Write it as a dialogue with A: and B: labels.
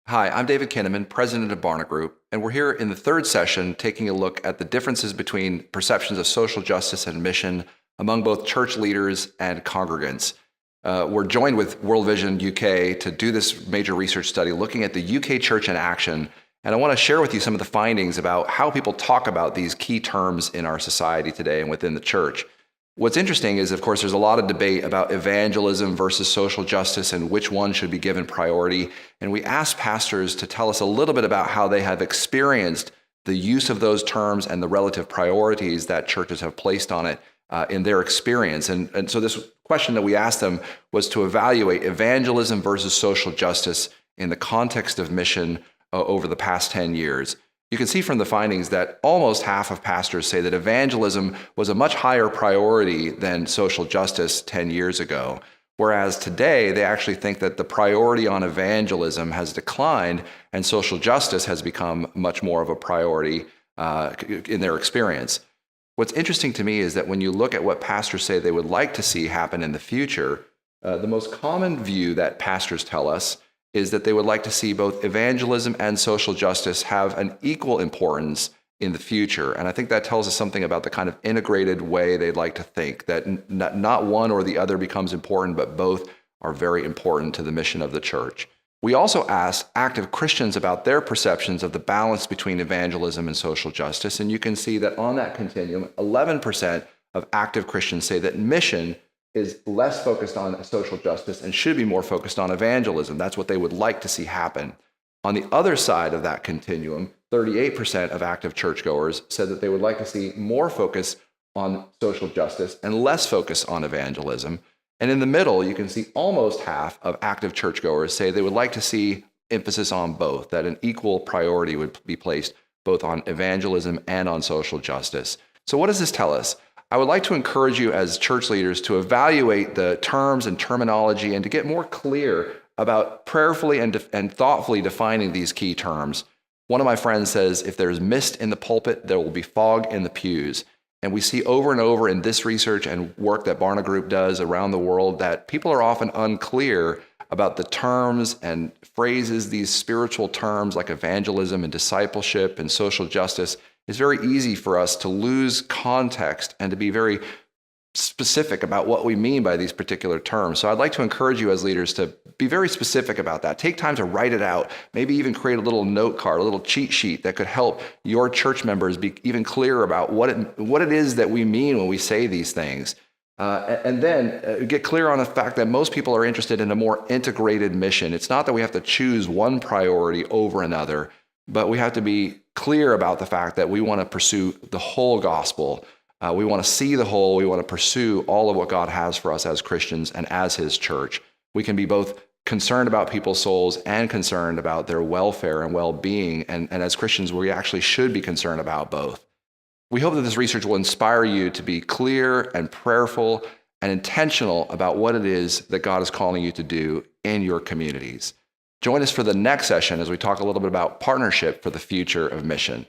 A: Hi, I'm David Kinnaman, president of Barna Group, and we're here in the third session taking a look at the differences between perceptions of social justice and mission among both church leaders and congregants. We're joined with World Vision UK to do this major research study looking at the UK church in action, and I want to share with you some of the findings about how people talk about these key terms in our society today and within the church. What's interesting is, of course, there's a lot of debate about evangelism versus social justice and which one should be given priority. And we asked pastors to tell us a little bit about how they have experienced the use of those terms and the relative priorities that churches have placed on it in their experience. And so this question that we asked them was to evaluate evangelism versus social justice in the context of mission over the past 10 years. You can see from the findings that almost half of pastors say that evangelism was a much higher priority than social justice 10 years ago, whereas today they actually think that the priority on evangelism has declined and social justice has become much more of a priority in their experience. What's interesting to me is that when you look at what pastors say they would like to see happen in the future, the most common view that pastors tell us is that they would like to see both evangelism and social justice have an equal importance in the future. And I think that tells us something about the kind of integrated way they'd like to think, that not one or the other becomes important, but both are very important to the mission of the church. We also asked active Christians about their perceptions of the balance between evangelism and social justice. And you can see that on that continuum, 11% of active Christians say that mission is less focused on social justice and should be more focused on evangelism. That's what they would like to see happen. On the other side of that continuum, 38% of active churchgoers said that they would like to see more focus on social justice and less focus on evangelism. And in the middle, you can see almost half of active churchgoers say they would like to see emphasis on both, that an equal priority would be placed both on evangelism and on social justice. So what does this tell us? I would like to encourage you as church leaders to evaluate the terms and terminology and to get more clear about prayerfully and thoughtfully defining these key terms. One of my friends says, if there's mist in the pulpit, there will be fog in the pews. And we see over and over in this research and work that Barna Group does around the world that people are often unclear about the terms and phrases, these spiritual terms like evangelism and discipleship and social justice. It's very easy for us to lose context and to be very specific about what we mean by these particular terms. So I'd like to encourage you as leaders to be very specific about that. Take time to write it out, maybe even create a little note card, a little cheat sheet that could help your church members be even clearer about what it is that we mean when we say these things. And then get clear on the fact that most people are interested in a more integrated mission. It's not that we have to choose one priority over another, but we have to be clear about the fact that we want to pursue the whole gospel. We want to see the whole. We want to pursue all of what God has for us as Christians and as His church. We can be both concerned about people's souls and concerned about their welfare and well-being. And as Christians, we actually should be concerned about both. We hope that this research will inspire you to be clear and prayerful and intentional about what it is that God is calling you to do in your communities. Join us for the next session as we talk a little bit about partnership for the future of mission.